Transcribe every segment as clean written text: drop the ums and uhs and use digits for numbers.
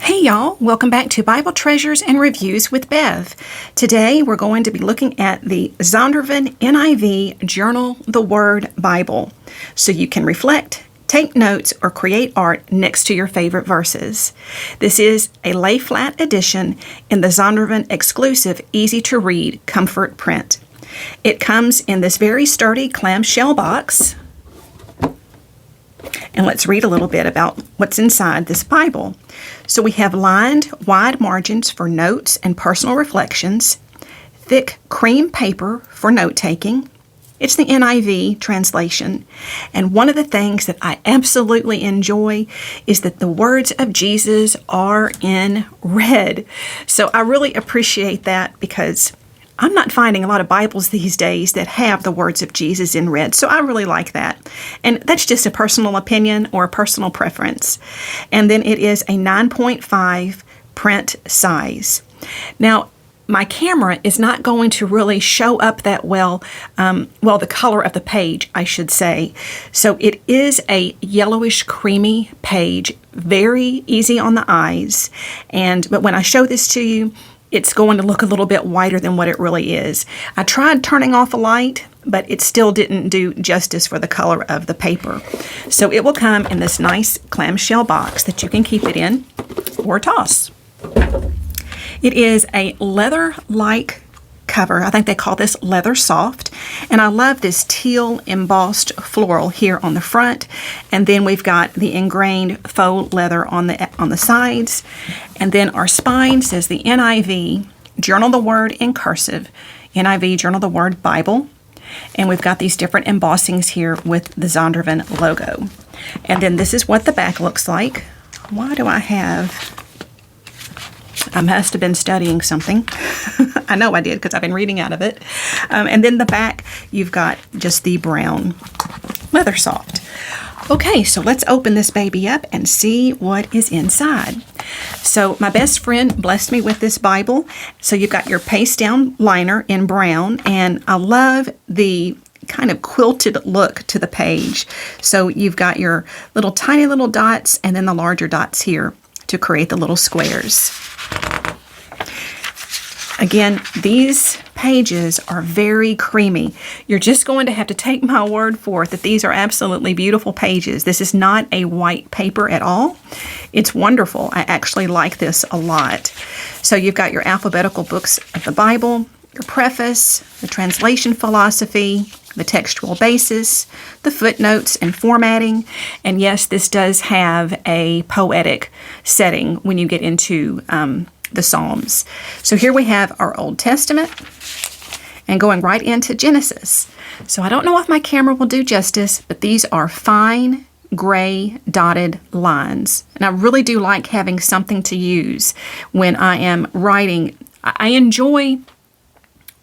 Hey y'all, welcome back to Bible Treasures and Reviews with Bev. Today we're going to be looking at the Zondervan NIV Journal the Word Bible, so you can reflect, take notes, or create art next to your favorite verses. This is a lay flat edition in the Zondervan exclusive easy-to-read comfort print. It comes in this very sturdy clamshell box. And let's read a little bit about what's inside this Bible. So we have lined wide margins for notes and personal reflections, thick cream paper for note-taking. It's the NIV translation. And one of the things that I absolutely enjoy is that the words of Jesus are in red. So I really appreciate that because I'm not finding a lot of Bibles these days that have the words of Jesus in red, so I really like that. And that's just a personal opinion or a personal preference. And then it is a 9.5 print size. Now, my camera is not going to really show up that well, the color of the page, I should say. So it is a yellowish creamy page, very easy on the eyes. But when I show this to you, it's going to look a little bit whiter than what it really is. I tried turning off a light, but it still didn't do justice for the color of the paper. So it will come in this nice clamshell box that you can keep it in or toss. It is a leather-like cover. I think they call this leather soft. And I love this teal embossed floral here on the front. And then we've got the ingrained faux leather on the sides. And then our spine says the NIV Journal the Word in cursive, NIV Journal the Word Bible. And we've got these different embossings here with the Zondervan logo. And then this is what the back looks like. Why do I must have been studying something. I know I did because I've been reading out of it. And then the back, you've got just the brown leather soft. Okay, so let's open this baby up and see what is inside. So my best friend blessed me with this Bible. So you've got your paste down liner in brown, and I love the kind of quilted look to the page. So you've got your tiny little dots and then the larger dots here to create the little squares. Again, these pages are very creamy. You're just going to have to take my word for it that these are absolutely beautiful pages. This is not a white paper at all. It's wonderful. I actually like this a lot. So you've got your alphabetical books of the Bible, your preface, the translation philosophy, the textual basis, the footnotes and formatting. And yes, this does have a poetic setting when you get into the Psalms. So here we have our Old Testament and going right into Genesis. So I don't know if my camera will do justice, but these are fine gray dotted lines. And I really do like having something to use when I am writing. I enjoy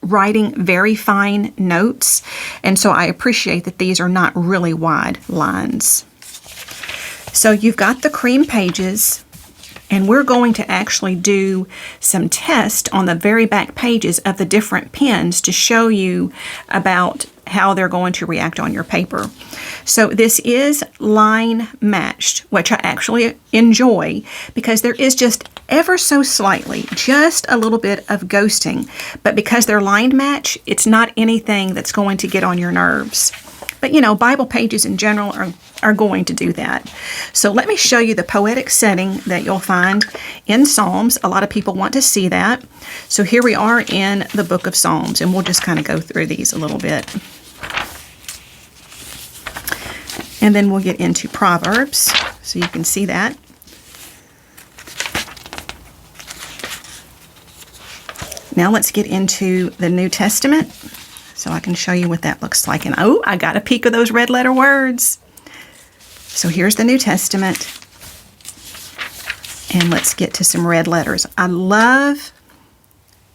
writing very fine notes, and so I appreciate that these are not really wide lines. So you've got the cream pages, and we're going to actually do some tests on the very back pages of the different pens to show you about how they're going to react on your paper. So this is line matched, which I actually enjoy because there is just ever so slightly, just a little bit of ghosting. But because they're line match, it's not anything that's going to get on your nerves. But you know, Bible pages in general are going to do that. So let me show you the poetic setting that you'll find in Psalms. A lot of people want to see that. So here we are in the book of Psalms, and we'll just kind of go through these a little bit. And then we'll get into Proverbs, so you can see that. Now let's get into the New Testament, so I can show you what that looks like. And oh, I got a peek of those red letter words. So here's the New Testament. And let's get to some red letters. I love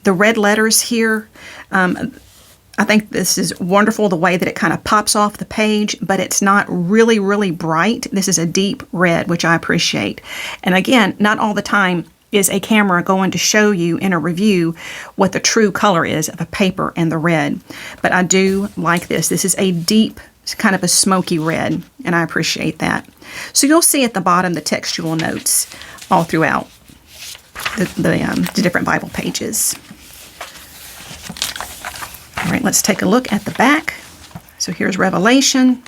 the red letters here. I think this is wonderful, the way that it kind of pops off the page, but it's not really, really bright. This is a deep red, which I appreciate. And again, not all the time is a camera going to show you in a review what the true color is of a paper and the red. But I do like this. This is a deep, kind of a smoky red, and I appreciate that. So you'll see at the bottom the textual notes all throughout. the different Bible pages. All right, let's take a look at the back. So here's Revelation.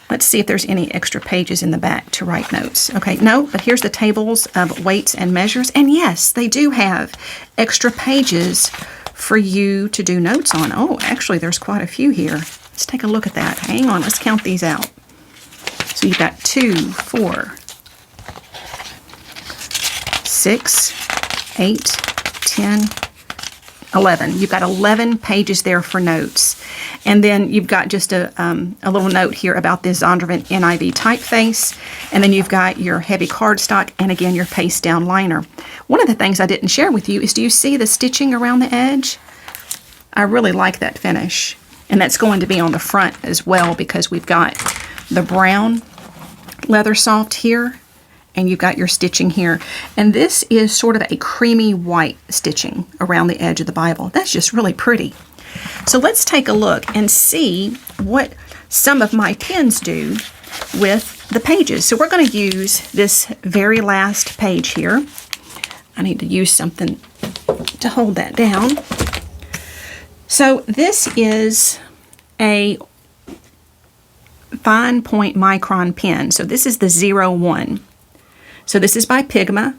Let's see if there's any extra pages in the back to write notes. Okay, no, but here's the tables of weights and measures. And yes, they do have extra pages for you to do notes on. Oh, actually, there's quite a few here. Let's take a look at that. Hang on, let's count these out. So you've got 2, 4, 6, 8, 10, 11. You've got 11 pages there for notes. And then you've got just a little note here about this Zondervan NIV typeface. And then you've got your heavy cardstock and again your paste down liner. One of the things I didn't share with you is, do you see the stitching around the edge? I really like that finish. And that's going to be on the front as well, because we've got the brown leather soft here and you've got your stitching here. And this is sort of a creamy white stitching around the edge of the Bible. That's just really pretty. So let's take a look and see what some of my pens do with the pages. So we're going to use this very last page here. I need to use something to hold that down. So this is a fine point micron pen. So this is the 01. So this is by Pigma.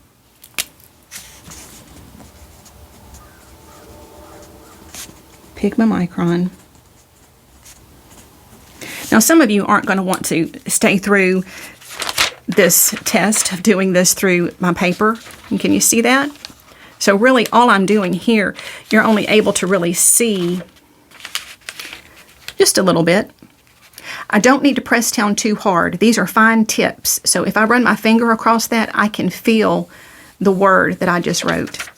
Pigma Micron. Now some of you aren't going to want to stay through this test of doing this through my paper. And can you see that? So really all I'm doing here, you're only able to really see just a little bit. I don't need to press down too hard. These are fine tips. So if I run my finger across that, I can feel the word that I just wrote.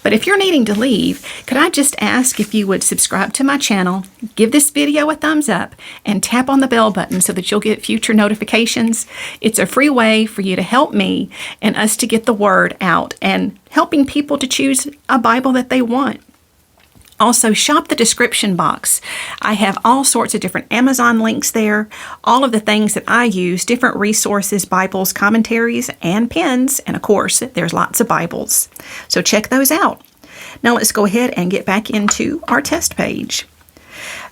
But if you're needing to leave, could I just ask if you would subscribe to my channel, give this video a thumbs up, and tap on the bell button so that you'll get future notifications. It's a free way for you to help me and us to get the word out and helping people to choose a Bible that they want. Also, shop the description box. I have all sorts of different Amazon links there, all of the things that I use, different resources, Bibles, commentaries, and pens, and of course, there's lots of Bibles. So check those out. Now let's go ahead and get back into our test page.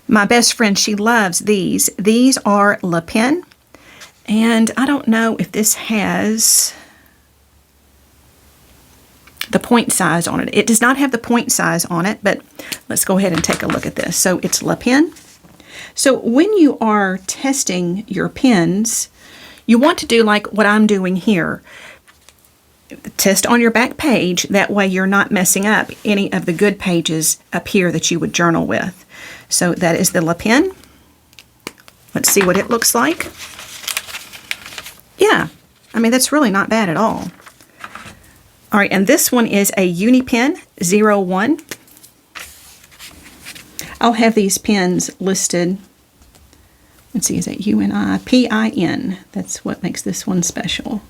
My best friend, she loves these. These are Le Pen, and I don't know if this has the point size on it. It does not have the point size on it, but let's go ahead and take a look at this. So it's Le Pen. So when you are testing your pens, you want to do like what I'm doing here. Test on your back page. That way you're not messing up any of the good pages up here that you would journal with. So that is the Le Pen. Let's see what it looks like. Yeah, I mean, that's really not bad at all. All right, and this one is a Unipen 01. I'll have these pens listed. Let's see, is that UNIPIN? That's what makes this one special.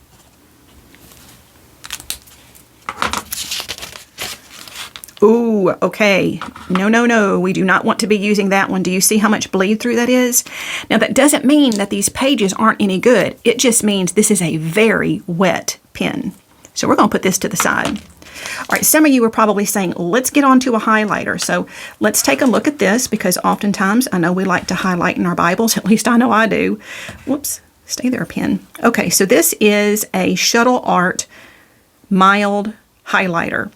Ooh, okay. No. We do not want to be using that one. Do you see how much bleed through that is? Now, that doesn't mean that these pages aren't any good. It just means this is a very wet pen. So we're going to put this to the side. All right, some of you are probably saying, let's get on to a highlighter. So let's take a look at this, because oftentimes I know we like to highlight in our Bibles. At least I know I do. Whoops, stay there, pen. Okay, so this is a Shuttle Art mild highlighter.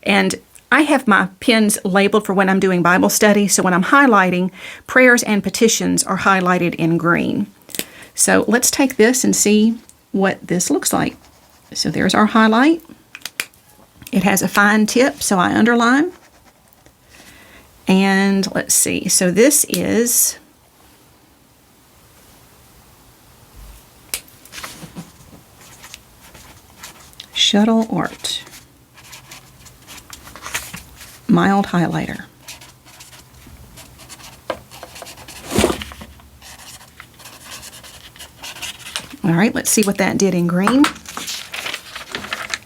And I have my pens labeled for when I'm doing Bible study. So when I'm highlighting, prayers and petitions are highlighted in green. So let's take this and see what this looks like. So there's our highlight. It has a fine tip, so I underline. And let's see. So this is Shuttle Art mild highlighter. All right, let's see what that did in green.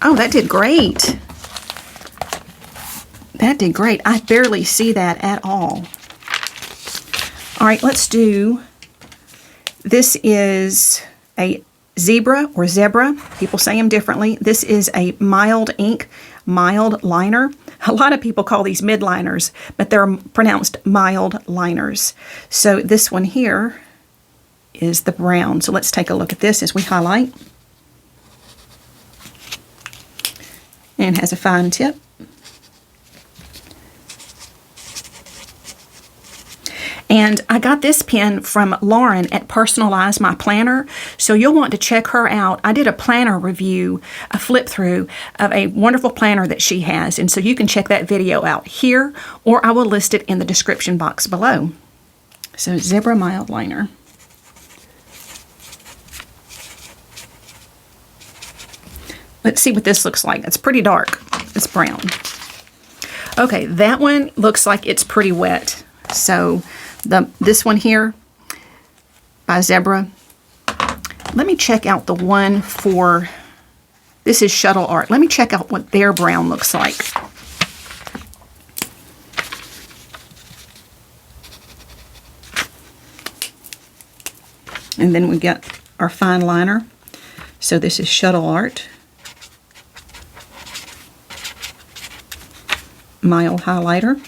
Oh, that did great. That did great. I barely see that at all. All right, let's do, this is a Zebra or Zebra. People say them differently. This is a mild ink, mild liner. A lot of people call these midliners, but they're pronounced mild liners. So this one here is the brown. So let's take a look at this as we highlight. And it has a fine tip. And I got this pen from Lauren at Personalize My Planner, so you'll want to check her out. I did a planner review, a flip through of a wonderful planner that she has, and so you can check that video out here, or I will list it in the description box below. So Zebra Mild Liner. Let's see what this looks like. It's pretty dark. It's brown. Okay, that one looks like it's pretty wet. So this one here by Zebra. Let me check out the one for, this is Shuttle Art. Let me check out what their brown looks like. And then we got our fine liner. So this is Shuttle Art. Mild highlighter.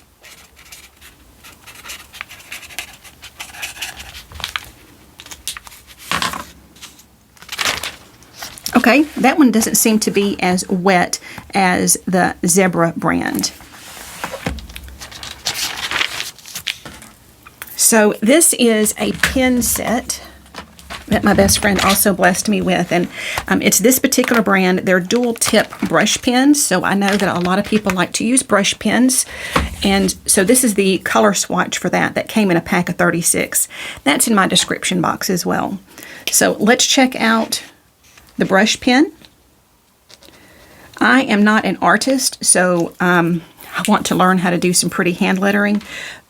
Okay, that one doesn't seem to be as wet as the Zebra brand. So this is a pen set that my best friend also blessed me with, and it's this particular brand. They're dual tip brush pens, so I know that a lot of people like to use brush pens, and so this is the color swatch for that. That came in a pack of 36. That's in my description box as well. So let's check out the brush pen. I am not an artist, so I want to learn how to do some pretty hand lettering,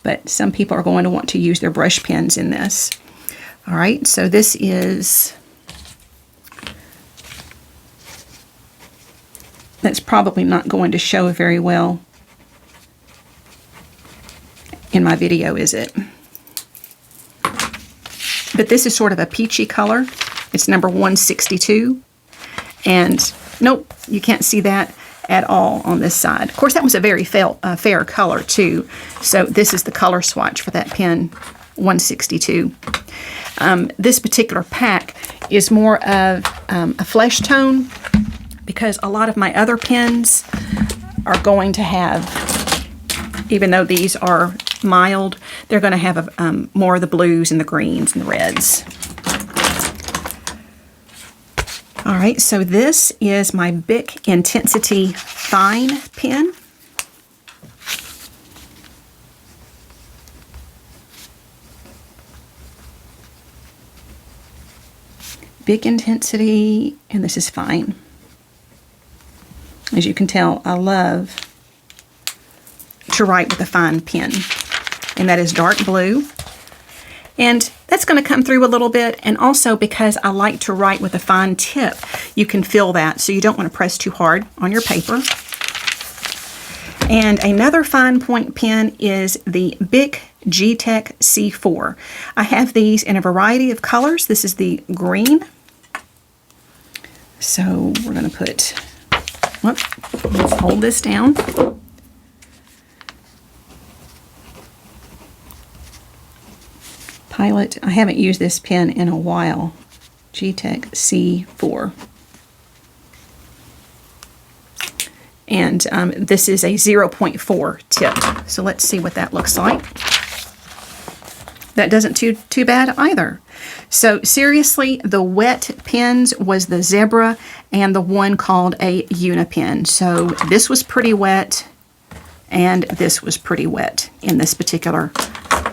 but some people are going to want to use their brush pens in this. All right, so this is, that's probably not going to show very well in my video, is it? But this is sort of a peachy color. It's number 162. And nope, you can't see that at all on this side. Of course, that was a very fair color too. So this is the color swatch for that pen, 162. This particular pack is more of a flesh tone, because a lot of my other pens are going to have, even though these are mild, they're going to have more of the blues and the greens and the reds. All right, so this is my Bic Intensity Fine pen. Bic Intensity, and this is fine. As you can tell, I love to write with a fine pen, and that is dark blue. And that's going to come through a little bit, and also because I like to write with a fine tip, you can feel that, so you don't want to press too hard on your paper. And another fine point pen is the Bic G-Tech C4. I have these in a variety of colors. This is the green. So we're going to put, let's hold this down. Pilot, I haven't used this pen in a while. G-Tech C4. And this is a 0.4 tip. So let's see what that looks like. That doesn't too bad either. So seriously, the wet pens was the Zebra and the one called a Unipen. So this was pretty wet, and this was pretty wet in this particular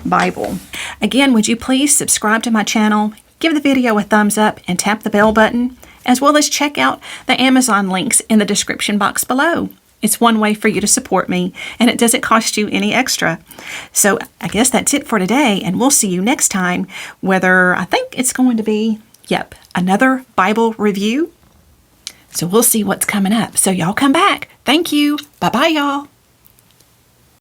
Bible. Again, would you please subscribe to my channel, give the video a thumbs up, and tap the bell button, as well as check out the Amazon links in the description box below. It's one way for you to support me, and it doesn't cost you any extra. So I guess that's it for today, and we'll see you next time, whether I think it's going to be, another Bible review. So we'll see what's coming up. So y'all come back. Thank you. Bye-bye, y'all.